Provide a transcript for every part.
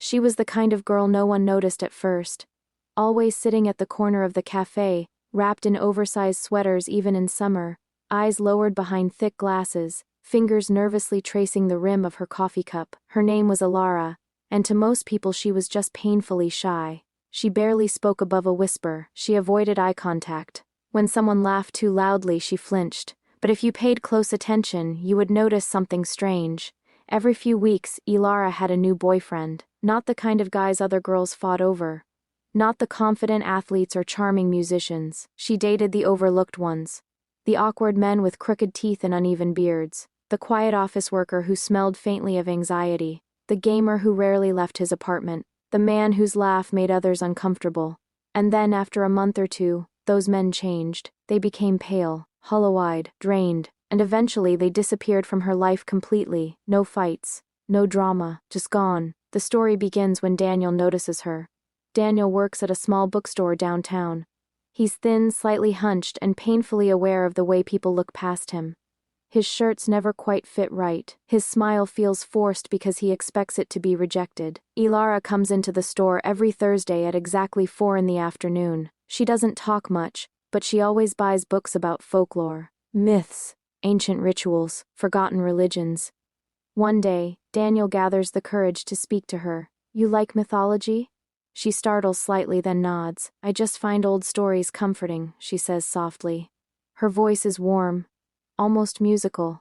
She was the kind of girl no one noticed at first. Always sitting at the corner of the cafe, wrapped in oversized sweaters even in summer, eyes lowered behind thick glasses, fingers nervously tracing the rim of her coffee cup. Her name was Ilara, and to most people she was just painfully shy. She barely spoke above a whisper, she avoided eye contact. When someone laughed too loudly she flinched, but if you paid close attention, you would notice something strange. Every few weeks, Ilara had a new boyfriend, not the kind of guys other girls fought over. Not the confident athletes or charming musicians. She dated the overlooked ones. The awkward men with crooked teeth and uneven beards. The quiet office worker who smelled faintly of anxiety. The gamer who rarely left his apartment. The man whose laugh made others uncomfortable. And then, after a month or two, those men changed. They became pale, hollow-eyed, drained, and eventually they disappeared from her life completely. No fights, no drama, just gone. The story begins when Daniel notices her. Daniel works at a small bookstore downtown. He's thin, slightly hunched, and painfully aware of the way people look past him. His shirts never quite fit right. His smile feels forced because he expects it to be rejected. Ilara comes into the store every Thursday at exactly 4 in the afternoon. She doesn't talk much, but she always buys books about folklore, myths, ancient rituals, forgotten religions. One day, Daniel gathers the courage to speak to her. "You like mythology?" She startles slightly, then nods. "I just find old stories comforting," she says softly. Her voice is warm, almost musical.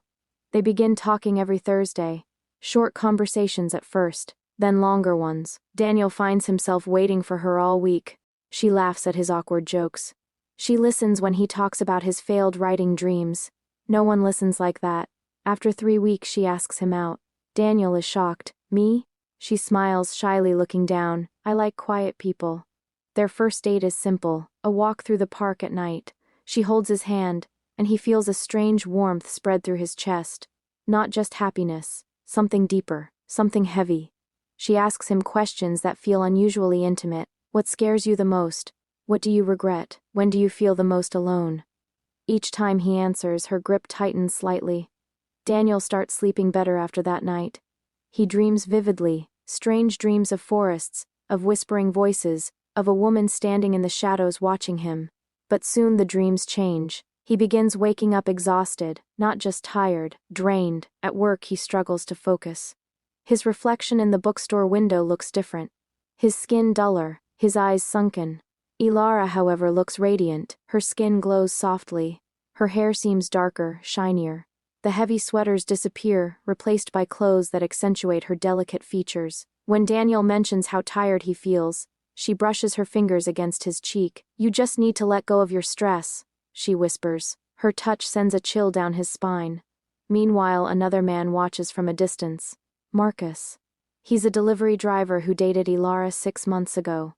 They begin talking every Thursday. Short conversations at first, then longer ones. Daniel finds himself waiting for her all week. She laughs at his awkward jokes. She listens when he talks about his failed writing dreams. No one listens like that. After 3 weeks she asks him out. Daniel is shocked. "Me?" She smiles shyly, looking down. "I like quiet people." Their first date is simple, a walk through the park at night. She holds his hand, and he feels a strange warmth spread through his chest. Not just happiness, something deeper, something heavy. She asks him questions that feel unusually intimate. "What scares you the most? What do you regret? When do you feel the most alone?" Each time he answers, her grip tightens slightly. Daniel starts sleeping better after that night. He dreams vividly, strange dreams of forests, of whispering voices, of a woman standing in the shadows watching him. But soon the dreams change. He begins waking up exhausted, not just tired, drained. At work he struggles to focus. His reflection in the bookstore window looks different. His skin duller, his eyes sunken. Ilara, however, looks radiant. Her skin glows softly. Her hair seems darker, shinier. The heavy sweaters disappear, replaced by clothes that accentuate her delicate features. When Daniel mentions how tired he feels, she brushes her fingers against his cheek. "You just need to let go of your stress," she whispers. Her touch sends a chill down his spine. Meanwhile, another man watches from a distance. Marcus. He's a delivery driver who dated Ilara 6 months ago.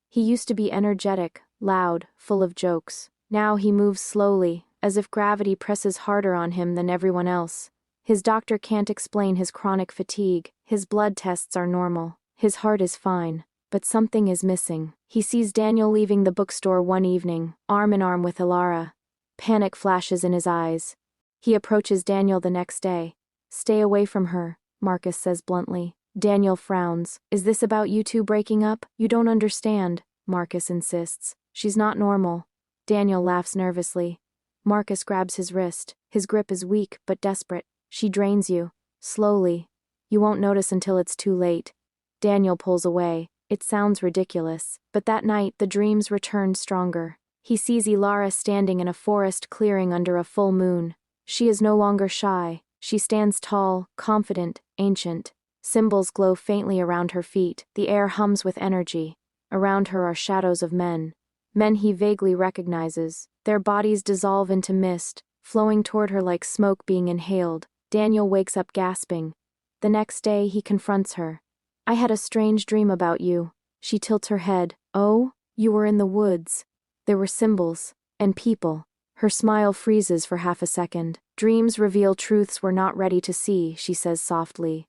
He used to be energetic, loud, full of jokes. Now he moves slowly, as if gravity presses harder on him than everyone else. His doctor can't explain his chronic fatigue. His blood tests are normal. His heart is fine. But something is missing. He sees Daniel leaving the bookstore one evening, arm in arm with Ilara. Panic flashes in his eyes. He approaches Daniel the next day. "Stay away from her," Marcus says bluntly. Daniel frowns. "Is this about you two breaking up?" "You don't understand," Marcus insists. "She's not normal." Daniel laughs nervously. Marcus grabs his wrist. His grip is weak but desperate. "She drains you. Slowly. You won't notice until it's too late." Daniel pulls away. It sounds ridiculous, but that night the dreams return stronger. He sees Ilara standing in a forest clearing under a full moon. She is no longer shy. She stands tall, confident, ancient. Symbols glow faintly around her feet. The air hums with energy. Around her are shadows of men. Men he vaguely recognizes. Their bodies dissolve into mist, flowing toward her like smoke being inhaled. Daniel wakes up gasping. The next day he confronts her. "I had a strange dream about you." She tilts her head. "Oh? You were in the woods." There were symbols. And people. Her smile freezes for half a second. "Dreams reveal truths we're not ready to see," she says softly.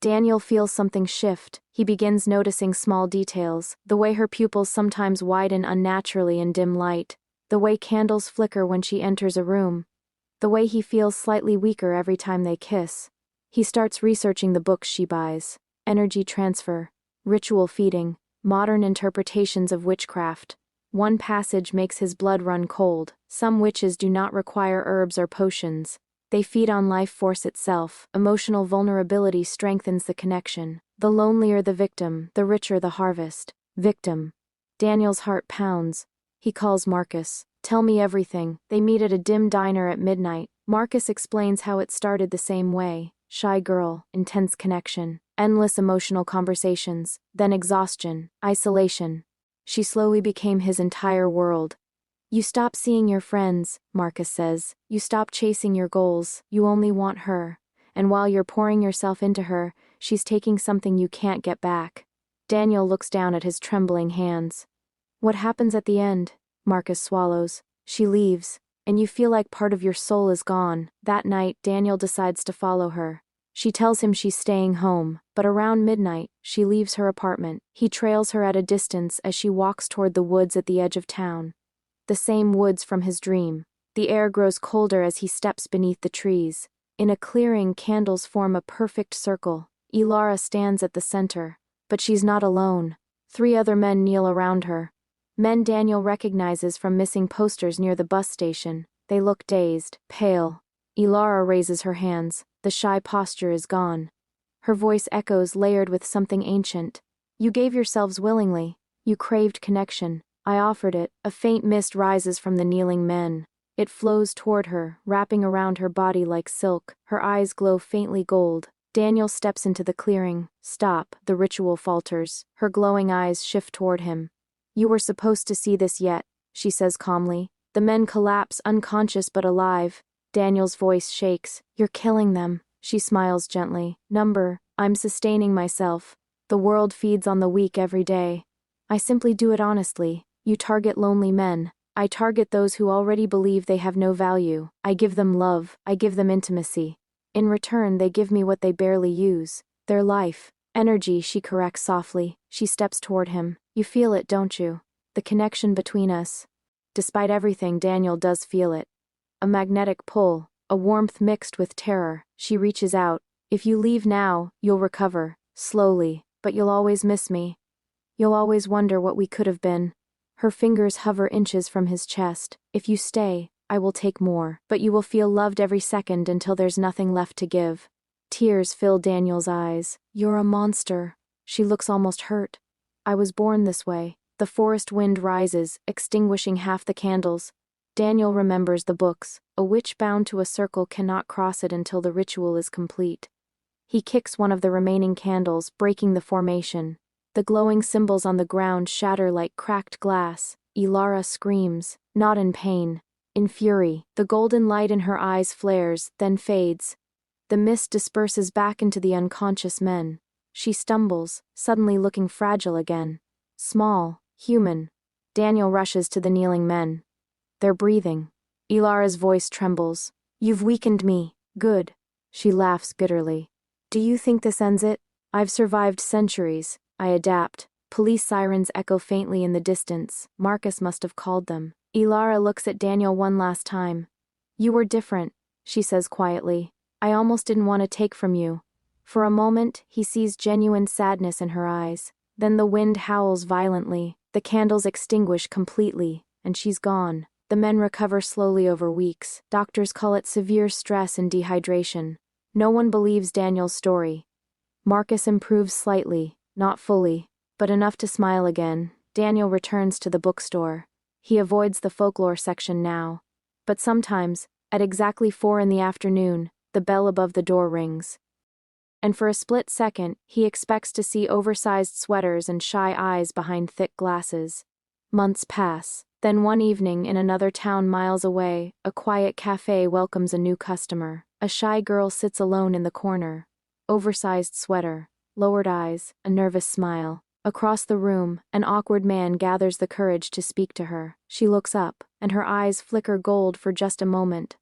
Daniel feels something shift. He begins noticing small details. The way her pupils sometimes widen unnaturally in dim light. The way candles flicker when she enters a room. The way he feels slightly weaker every time they kiss. He starts researching the books she buys. Energy transfer, Ritual feeding, modern interpretations of witchcraft. One passage makes his blood run cold. Some witches do not require herbs or potions. They feed on life force itself. Emotional vulnerability strengthens the connection. The lonelier the victim, the richer the harvest. Victim. Daniel's heart pounds. He calls Marcus. Tell me everything. They meet at a dim diner at midnight. Marcus explains how it started the same way. Shy girl, intense connection, endless emotional conversations, then exhaustion, isolation. She slowly became his entire world. You stop seeing your friends, Marcus says. You stop chasing your goals. You only want her. And while you're pouring yourself into her, she's taking something you can't get back. Daniel looks down at his trembling hands. What happens at the end? Marcus swallows. She leaves, and you feel like part of your soul is gone. That night, Daniel decides to follow her. She tells him she's staying home, but around midnight, she leaves her apartment. He trails her at a distance as she walks toward the woods at the edge of town. The same woods from his dream. The air grows colder as he steps beneath the trees. In a clearing, candles form a perfect circle. Ilara stands at the center, but she's not alone. 3 other men kneel around her. Men Daniel recognizes from missing posters near the bus station. They look dazed, pale. Ilara raises her hands. The shy posture is gone. Her voice echoes, layered with something ancient. You gave yourselves willingly. You craved connection. I offered it. A faint mist rises from the kneeling men. It flows toward her, wrapping around her body like silk. Her eyes glow faintly gold. Daniel steps into the clearing. Stop, the ritual falters. Her glowing eyes shift toward him. You were supposed to see this yet, she says calmly. The men collapse, unconscious but alive. Daniel's voice shakes. You're killing them. She smiles gently. I'm sustaining myself. The world feeds on the weak every day. I simply do it honestly. You target lonely men. I target those who already believe they have no value. I give them love. I give them intimacy. In return, they give me what they barely use. Their life. Energy, she corrects softly. She steps toward him. You feel it, don't you? The connection between us. Despite everything, Daniel does feel it. A magnetic pull, a warmth mixed with terror. She reaches out. If you leave now, you'll recover. Slowly, but you'll always miss me. You'll always wonder what we could have been. Her fingers hover inches from his chest. If you stay, I will take more, but you will feel loved every second until there's nothing left to give. Tears fill Daniel's eyes. You're a monster. She looks almost hurt. I was born this way. The forest wind rises, extinguishing half the candles. Daniel remembers the books. A witch bound to a circle cannot cross it until the ritual is complete. He kicks one of the remaining candles, breaking the formation. The glowing symbols on the ground shatter like cracked glass. Ilara screams, not in pain, in fury. The golden light in her eyes flares, then fades. The mist disperses back into the unconscious men. She stumbles, suddenly looking fragile again. Small, human. Daniel rushes to the kneeling men. They're breathing. Ilara's voice trembles. You've weakened me. Good. She laughs bitterly. Do you think this ends it? I've survived centuries. I adapt. Police sirens echo faintly in the distance. Marcus must have called them. Ilara looks at Daniel one last time. You were different, she says quietly. I almost didn't want to take from you. For a moment, he sees genuine sadness in her eyes. Then the wind howls violently. The candles extinguish completely, and she's gone. The men recover slowly over weeks. Doctors call it severe stress and dehydration. No one believes Daniel's story. Marcus improves slightly, not fully, but enough to smile again. Daniel returns to the bookstore. He avoids the folklore section now. But sometimes, at exactly 4 in the afternoon, the bell above the door rings. And for a split second, he expects to see oversized sweaters and shy eyes behind thick glasses. Months pass. Then one evening in another town miles away, a quiet cafe welcomes a new customer. A shy girl sits alone in the corner. Oversized sweater, lowered eyes, a nervous smile. Across the room, an awkward man gathers the courage to speak to her. She looks up, and her eyes flicker gold for just a moment.